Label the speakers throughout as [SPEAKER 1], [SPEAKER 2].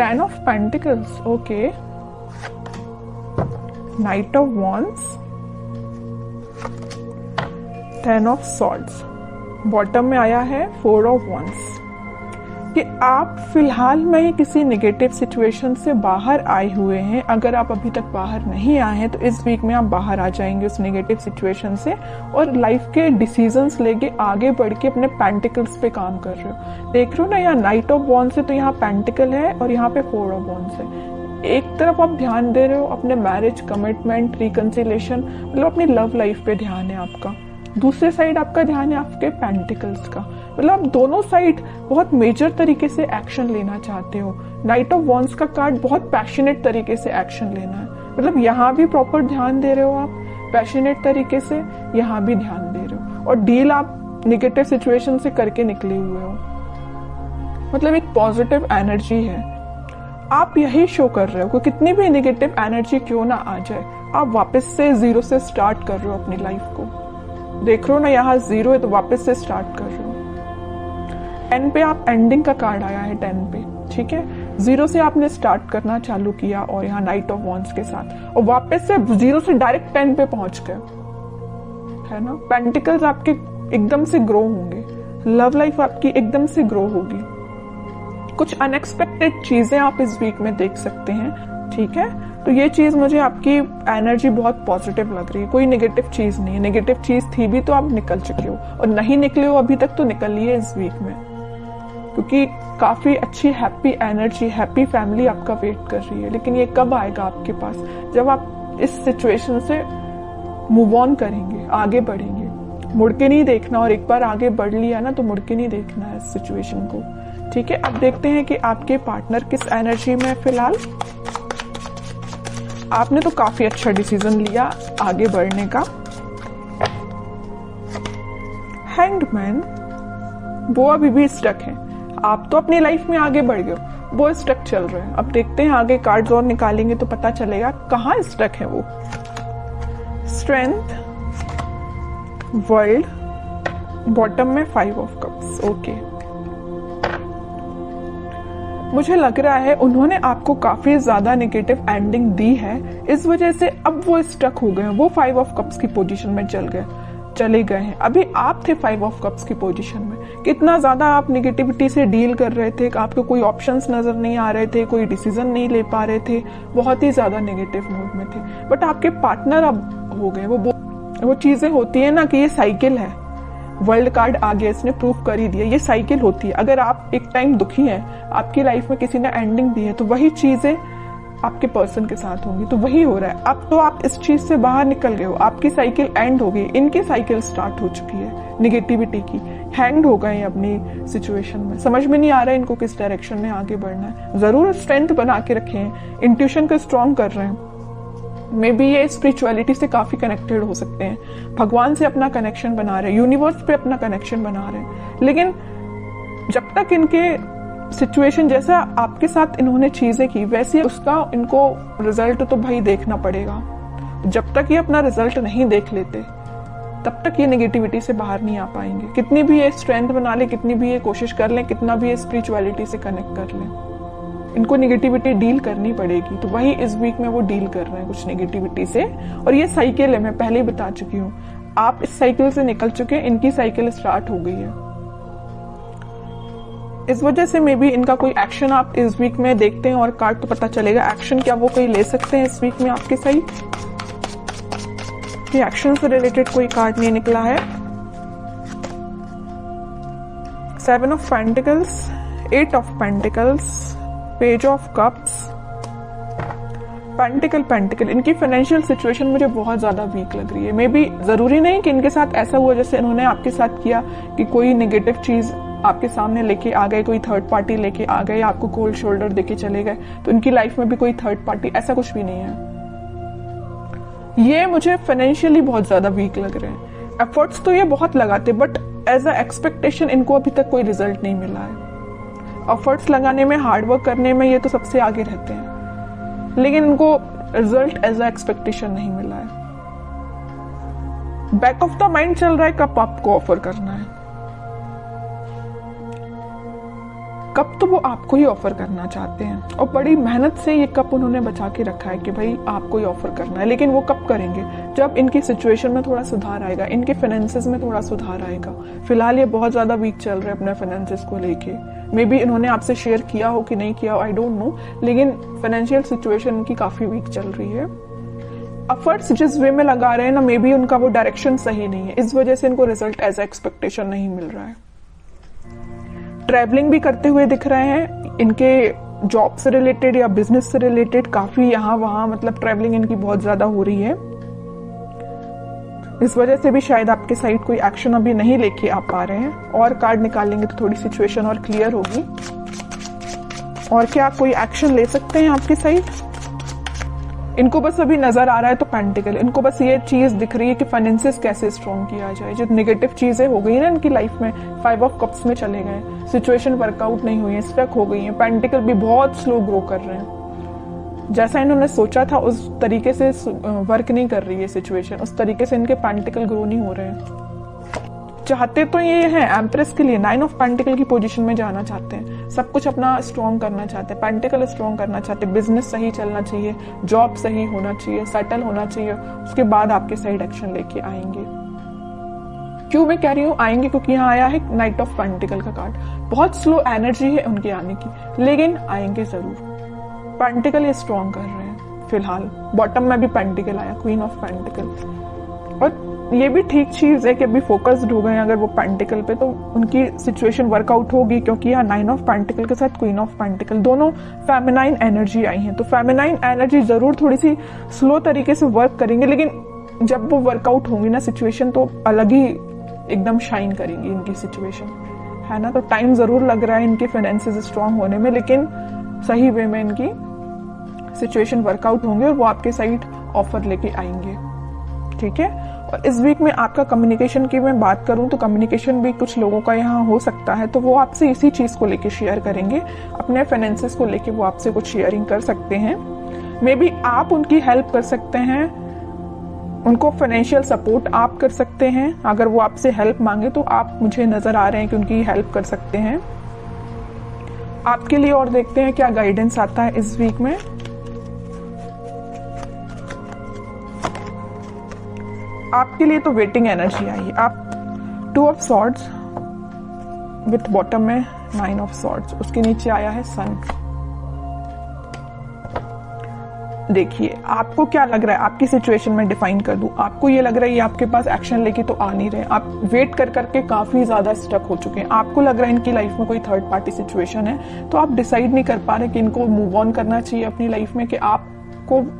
[SPEAKER 1] 10 of pentacles, okay, night of wands, 10 of swords, bottom में आया है 4 ऑफ वॉन्ड्स कि आप फिलहाल में किसी नेगेटिव सिचुएशन से बाहर आए हुए हैं। अगर आप अभी तक बाहर नहीं आए हैं तो इस वीक में आप बाहर आ जाएंगे उस नेगेटिव सिचुएशन से और लाइफ के डिसीजंस लेके आगे बढ़ के अपने पेंटिकल्स पे काम कर रहे हो। देख रहे हो ना, यहाँ नाइट ऑफ वॉन्ड्स है तो यहाँ पेंटिकल है और यहाँ पे 4 ऑफ वॉन्ड्स है। एक तरफ आप ध्यान दे रहे हो अपने मैरिज, कमिटमेंट, रिकंसिलेशन, मतलब अपनी लव लाइफ पे ध्यान है आपका। दूसरे साइड आपका ध्यान है आपके पेंटिकल्स का, मतलब आप दोनों साइड बहुत मेजर तरीके से एक्शन लेना चाहते हो। नाइट ऑफ वॉन्ड्स का कार्ड बहुत पैशनेट तरीके से एक्शन लेना है, मतलब यहाँ भी प्रॉपर ध्यान दे रहे हो आप पैशनेट तरीके से, यहाँ भी ध्यान दे रहे हो और डील आप निगेटिव सिचुएशन से करके निकले हुए हो, मतलब एक पॉजिटिव एनर्जी है। आप यही शो कर रहे हो कि कितनी भी नेगेटिव एनर्जी क्यों ना आ जाए, आप वापस से जीरो से स्टार्ट कर रहे हो अपनी लाइफ को। देख रहे हो ना, यहाँ 0 है तो वापस से स्टार्ट कर रहे हो। 10 पे आप एंडिंग का कार्ड आया है 10 पे, ठीक है, 0 से आपने स्टार्ट करना चालू किया और यहाँ नाइट ऑफ वॉन्ड्स के साथ और वापस से 0 से डायरेक्ट 10 पे पहुंच गए, है ना। पेंटिकल्स आपके एकदम से ग्रो होंगे, लव लाइफ आपकी एकदम से ग्रो होगी। कुछ अनएक्सपेक्टेड चीजें आप इस वीक में देख सकते हैं, ठीक है। तो ये चीज मुझे आपकी एनर्जी बहुत पॉजिटिव लग रही है, कोई नेगेटिव चीज नहीं है। नेगेटिव चीज थी भी तो आप निकल चुके हो और नहीं निकले हो अभी तक तो निकलिए इस वीक में, क्योंकि काफी अच्छी हैप्पी एनर्जी, हैप्पी फैमिली आपका वेट कर रही है। लेकिन ये कब आएगा आपके पास, जब आप इस सिचुएशन से मूव ऑन करेंगे, आगे बढ़ेंगे। मुड़ के नहीं देखना, और एक बार आगे बढ़ लिया ना तो मुड़ के नहीं देखना है इस सिचुएशन को, ठीक है। अब देखते हैं कि आपके पार्टनर किस एनर्जी में है फिलहाल। आपने तो काफी अच्छा डिसीजन लिया आगे बढ़ने का। हैंग्ड मैन, वो अभी भी स्टक है। आप तो अपनी लाइफ में आगे बढ़ गए, वो स्टक चल रहे हैं। अब देखते हैं आगे कार्ड्स और निकालेंगे तो पता चलेगा कहाँ स्टक है वो। स्ट्रेंथ, वर्ल्ड, बॉटम में 5 ऑफ कप्स, ओके। मुझे लग रहा है उन्होंने आपको काफी ज्यादा नेगेटिव एंडिंग दी है, इस वजह से अब वो स्टक हो गए हैं। वो 5 ऑफ कप्स की पोजीशन में चले गए हैं। अभी आप थे 5 ऑफ कप्स की पोजीशन में। कितना ज्यादा आप नेगेटिविटी से डील कर रहे थे, आपको कोई ऑप्शंस नजर नहीं आ रहे थे, कोई डिसीजन नहीं ले पा रहे थे, बहुत ही ज्यादा नेगेटिव मूड में थे। बट आपके पार्टनर अब हो गए। वो चीजें होती है ना कि ये साइकिल है। वर्ल्ड कार्ड आ गया, इसने प्रूव कर ही दिया, ये साइकिल होती है। अगर आप एक टाइम दुखी हैं, आपकी लाइफ में किसी ने एंडिंग दी है, तो वही चीजें आपके पर्सन के साथ होंगी। तो वही हो रहा है। अब तो आप इस चीज से बाहर निकल गए हो, आपकी साइकिल एंड हो गई, इनकी साइकिल स्टार्ट हो चुकी है निगेटिविटी की। हैंग्ड हो गए अपनी सिचुएशन में, समझ में नहीं आ रहा है इनको किस डायरेक्शन में आगे बढ़ना है। जरूर स्ट्रेंथ बना के रखे हैं, इंट्यूशन को स्ट्रॉन्ग कर रहे हैं। मे बी ये स्पिरिचुअलिटी से काफी कनेक्टेड हो सकते हैं, भगवान से अपना कनेक्शन बना रहे हैं, यूनिवर्स पे अपना कनेक्शन बना रहे हैं। लेकिन जब तक इनके सिचुएशन जैसा आपके साथ इन्होंने चीजें की वैसे उसका इनको रिजल्ट तो भाई देखना पड़ेगा। जब तक ये अपना रिजल्ट नहीं देख लेते तब तक ये नेगेटिविटी से बाहर नहीं आ पाएंगे। कितनी भी ये स्ट्रेंथ बना ले, कितनी भी ये कोशिश कर ले, कितना भी ये स्पिरिचुअलिटी से कनेक्ट कर ले, इनको नेगेटिविटी डील करनी पड़ेगी। तो वही इस वीक में वो डील कर रहे हैं कुछ नेगेटिविटी से। और ये साइकिल है, मैं पहले ही बता चुकी हूँ। आप इस साइकिल से निकल चुके हैं, इनकी साइकिल स्टार्ट हो गई है। इस वजह से मे बी इनका कोई एक्शन आप इस वीक में देखते हैं और कार्ड तो पता चलेगा एक्शन क्या वो कोई ले सकते हैं इस वीक में आपके सही। एक्शन से रिलेटेड कोई कार्ड नहीं निकला है। 7 of pentacles, 8 of pentacles, page of cups, pentacle. इनकी फाइनेंशियल सिचुएशन मुझे बहुत ज्यादा वीक लग रही है। मे बी जरूरी नहीं कि इनके साथ ऐसा हुआ जैसे इन्होंने आपके साथ किया कि कोई नेगेटिव चीज आपके सामने लेके आ गए, कोई थर्ड पार्टी लेके आ गए, आपको कोल्ड शोल्डर देके चले गए। तो इनकी लाइफ में भी कोई थर्ड पार्टी, ऐसा कुछ भी नहीं है। ये मुझे फाइनेंशियली बहुत ज्यादा वीक लग रहे हैं। एफर्ट्स तो ये बहुत लगाते, बट एज अ एक्सपेक्टेशन इनको अभी तक कोई रिजल्ट नहीं मिला है। एफर्ट्स लगाने में, हार्डवर्क करने में ये तो सबसे आगे रहते हैं, लेकिन इनको रिजल्ट एज अ एक्सपेक्टेशन नहीं मिला है। बैक ऑफ द माइंड चल रहा है कब आपको ऑफर करना है। कप तो वो आपको ही ऑफर करना चाहते हैं, और बड़ी मेहनत से ये कप उन्होंने बचा के रखा है कि भाई आपको ही ऑफर करना है। लेकिन वो कब करेंगे? जब इनकी सिचुएशन में थोड़ा सुधार आएगा, इनके फाइनेंसेस में थोड़ा सुधार आएगा। फिलहाल ये बहुत ज्यादा वीक चल रहे हैं अपने फाइनेंसेस को लेके। मे बी इन्होंने आपसे शेयर किया हो कि नहीं किया हो, आई डोंट नो, लेकिन फाइनेंशियल सिचुएशन इनकी काफी वीक चल रही है। एफर्ट्स जिस वे में लगा रहे हैं ना, मे बी उनका वो डायरेक्शन सही नहीं है, इस वजह से इनको रिजल्ट एज एक्सपेक्टेशन नहीं मिल रहा है। ट्रैवलिंग भी करते हुए दिख रहे हैं, इनके जॉब से रिलेटेड या बिजनेस से रिलेटेड काफी यहाँ वहां मतलब ट्रैवलिंग इनकी बहुत ज्यादा हो रही है। इस वजह से भी शायद आपके साइड कोई एक्शन अभी नहीं लेके आ पा रहे हैं। और कार्ड निकालेंगे तो थोड़ी सिचुएशन और क्लियर होगी। और क्या कोई एक्शन ले सकते हैं आपकी साइड? इनको बस अभी नजर आ रहा है तो पेंटिकल, इनको बस ये चीज दिख रही है कि फाइनेंसेस कैसे स्ट्रॉन्ग किया जाए। जो नेगेटिव चीजें हो गई ना इनकी लाइफ में, 5 ऑफ कप्स में चले गए, सिचुएशन वर्कआउट नहीं हुई है, स्टक हो गई है। पेंटिकल भी बहुत स्लो ग्रो कर रहे हैं, जैसा इन्होंने सोचा था उस तरीके से वर्क नहीं कर रही है सिचुएशन, उस तरीके से इनके पेंटिकल ग्रो नहीं हो रहे हैं। चाहते तो ये है एम्प्रेस के लिए 9 ऑफ पेंटिकल की पोजीशन में जाना चाहते हैं, सब कुछ अपना स्ट्रॉन्ग करना चाहते हैं, पेंटिकल स्ट्रॉन्ग करना चाहते हैं, बिजनेस सही चलना चाहिए, जॉब सही होना चाहिए, सेटल होना चाहिए, उसके बाद आपके साइड एक्शन लेके आएंगे। क्यों मैं कह रही हूँ आएंगे? क्योंकि यहाँ आया है नाइट ऑफ पेंटिकल का कार्ड। बहुत स्लो एनर्जी है उनकी आने की, लेकिन आएंगे जरूर। पेंटिकल ये स्ट्रॉन्ग कर रहे हैं फिलहाल। बॉटम में भी पेंटिकल आया, क्वीन ऑफ पेंटिकल। और ये भी ठीक चीज है कि अभी फोकस्ड हो गए अगर वो पेंटिकल पे, तो उनकी सिचुएशन वर्कआउट होगी। क्योंकि यहाँ 9 ऑफ पेंटिकल के साथ क्वीन ऑफ पेंटिकल दोनों फेमिनाइन एनर्जी आई है, तो फेमिनाइन एनर्जी जरूर थोड़ी सी स्लो तरीके से वर्क करेंगे, लेकिन जब वो वर्कआउट होंगी ना सिचुएशन, तो अलग ही एकदम शाइन करेंगी इनकी सिचुएशन, है ना। तो टाइम जरूर लग रहा है इनके फाइनेंसेस स्ट्रांग होने में, लेकिन सही वे में इनकी सिचुएशन वर्कआउट होंगे और वो आपके साइड ऑफर लेके आएंगे, ठीक है। और इस वीक में आपका कम्युनिकेशन की मैं बात करूं तो कम्युनिकेशन भी कुछ लोगों का यहाँ हो सकता है, तो वो आपसे इसी चीज को लेके शेयर करेंगे, अपने फाइनेंसेस को लेके वो आपसे कुछ शेयरिंग कर सकते हैं। मे बी आप उनकी हेल्प कर सकते हैं, उनको फाइनेंशियल सपोर्ट आप कर सकते हैं। अगर वो आपसे हेल्प मांगे तो आप, मुझे नजर आ रहे हैं कि उनकी हेल्प कर सकते हैं आपके लिए। और देखते हैं क्या गाइडेंस आता है इस वीक में। आपके लिए तो वेटिंग एनर्जी आई है। आप 2 ऑफ सॉर्ड्स विथ बॉटम में 9 ऑफ सॉर्ड्स, उसके नीचे आया है सन। देखिए आपको क्या लग रहा है, आपकी सिचुएशन में डिफाइन कर दूं। आपको ये लग रहा है ये आपके पास एक्शन लेके तो आ नहीं रहे, आप वेट कर करके काफी ज्यादा स्टक हो चुके हैं। आपको लग रहा है इनकी लाइफ में कोई थर्ड पार्टी सिचुएशन है, तो आप डिसाइड नहीं कर पा रहे कि इनको मूव ऑन करना चाहिए अपनी लाइफ में, कि आपको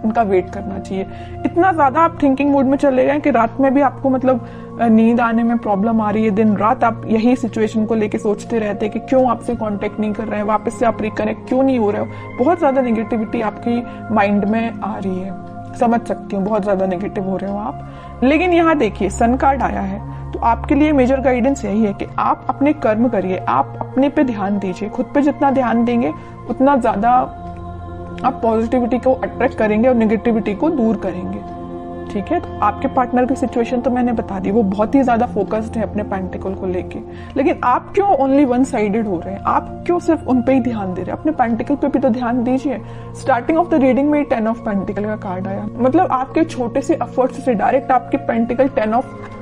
[SPEAKER 1] उनका वेट करना चाहिए। इतना ज्यादा आप थिंकिंग मोड में चले गए कि रात में भी आपको मतलब नींद आने में प्रॉब्लम आ रही है। दिन रात आप यही सिचुएशन को लेके सोचते रहते हैं कि क्यों आपसे कांटेक्ट नहीं कर रहे हैं, वापस से आप रिकनेक्ट क्यों नहीं हो रहे हो। बहुत ज्यादा नेगेटिविटी आपकी माइंड में आ रही है, समझ सकती हूँ, बहुत ज्यादा नेगेटिव हो रहे हो आप। लेकिन यहाँ देखिए सन कार्ड आया है, तो आपके लिए मेजर गाइडेंस यही है कि आप अपने कर्म करिए, आप अपने पे ध्यान दीजिए। खुद पे जितना ध्यान देंगे उतना ज्यादा आप पॉजिटिविटी को अट्रैक्ट करेंगे और नेगेटिविटी को दूर करेंगे, ठीक है। तो आपके पार्टनर की सिचुएशन तो मैंने बता दी, वो बहुत ही ज्यादा फोकस्ड है अपने पेंटिकल को लेके, लेकिन आप क्यों ओनली वन साइडेड हो रहे हैं? आप क्यों सिर्फ उन पे ही ध्यान दे रहे हैं? अपने पेंटिकल पे भी तो ध्यान दीजिए। स्टार्टिंग ऑफ द रीडिंग में 10 ऑफ पेंटिकल का कार्ड आया, मतलब आपके छोटे से एफर्ट्स से डायरेक्ट आपके पेंटिकल 10 ऑफ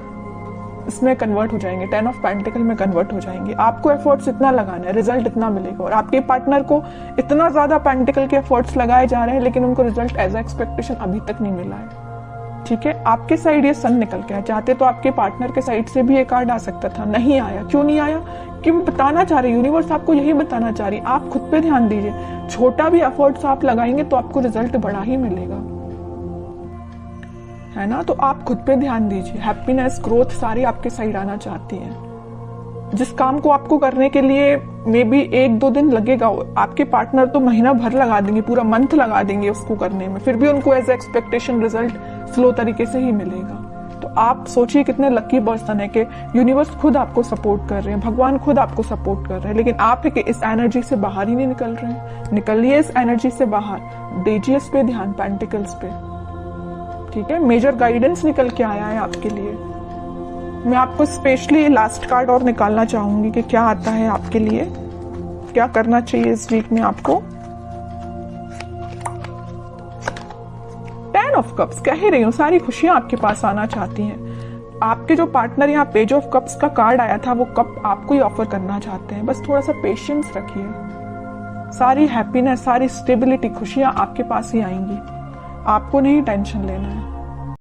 [SPEAKER 1] इसमें कन्वर्ट हो जाएंगे, 10 ऑफ पेंटिकल में कन्वर्ट हो जाएंगे। आपको एफर्ट्स इतना लगाना है, रिजल्ट इतना मिलेगा। और आपके पार्टनर को इतना ज्यादा पेंटिकल के एफर्ट्स लगाए जा रहे हैं, लेकिन उनको रिजल्ट एज एक्सपेक्टेशन अभी तक नहीं मिला है, ठीक है। आपके साइड ये सन निकल के आया, चाहते तो आपके पार्टनर के साइड से भी ये कार्ड आ सकता था, नहीं आया। क्यों नहीं आया? कि वो बताना चाह रही, यूनिवर्स आपको यही बताना चाह रही, आप खुद पे ध्यान दीजिए। छोटा भी एफर्ट्स आप लगाएंगे तो आपको रिजल्ट बड़ा ही मिलेगा, है ना। तो आप खुद पे ध्यान दीजिए। हैप्पीनेस, ग्रोथ सारी आपके साइड आना चाहती है। जिस काम को आपको करने के लिए मे बी 1-2 दिन लगेगा, आपके पार्टनर तो महीना भर लगा देंगे, पूरा मंथ लगा देंगे उसको करने में, फिर भी उनको एज एक्सपेक्टेशन रिजल्ट स्लो तरीके से ही मिलेगा। तो आप सोचिए कितने लकी पर्सन है कि यूनिवर्स खुद आपको सपोर्ट कर रहे हैं, भगवान खुद आपको सपोर्ट कर रहे हैं, लेकिन आप है कि इस एनर्जी से बाहर ही नहीं निकल रहे हैं। निकलिए इस एनर्जी से बाहर, दीजिए इस पे ध्यान, पेंटिकल्स पे, ठीक है। मेजर गाइडेंस निकल के आया है आपके लिए। मैं आपको स्पेशली लास्ट कार्ड और निकालना चाहूंगी कि क्या आता है आपके लिए क्या करना चाहिए इस वीक में आपको? 10 ऑफ कप्स, कह ही रही हूँ सारी खुशियां आपके पास आना चाहती हैं। आपके जो पार्टनर यहाँ पेज ऑफ कप्स का कार्ड आया था वो कप आपको ही ऑफर करना चाहते हैं। बस थोड़ा सा पेशेंस रखिए, सारी हैप्पीनेस, सारी स्टेबिलिटी, खुशियां आपके पास ही आएंगी। आपको नहीं टेंशन लेना है।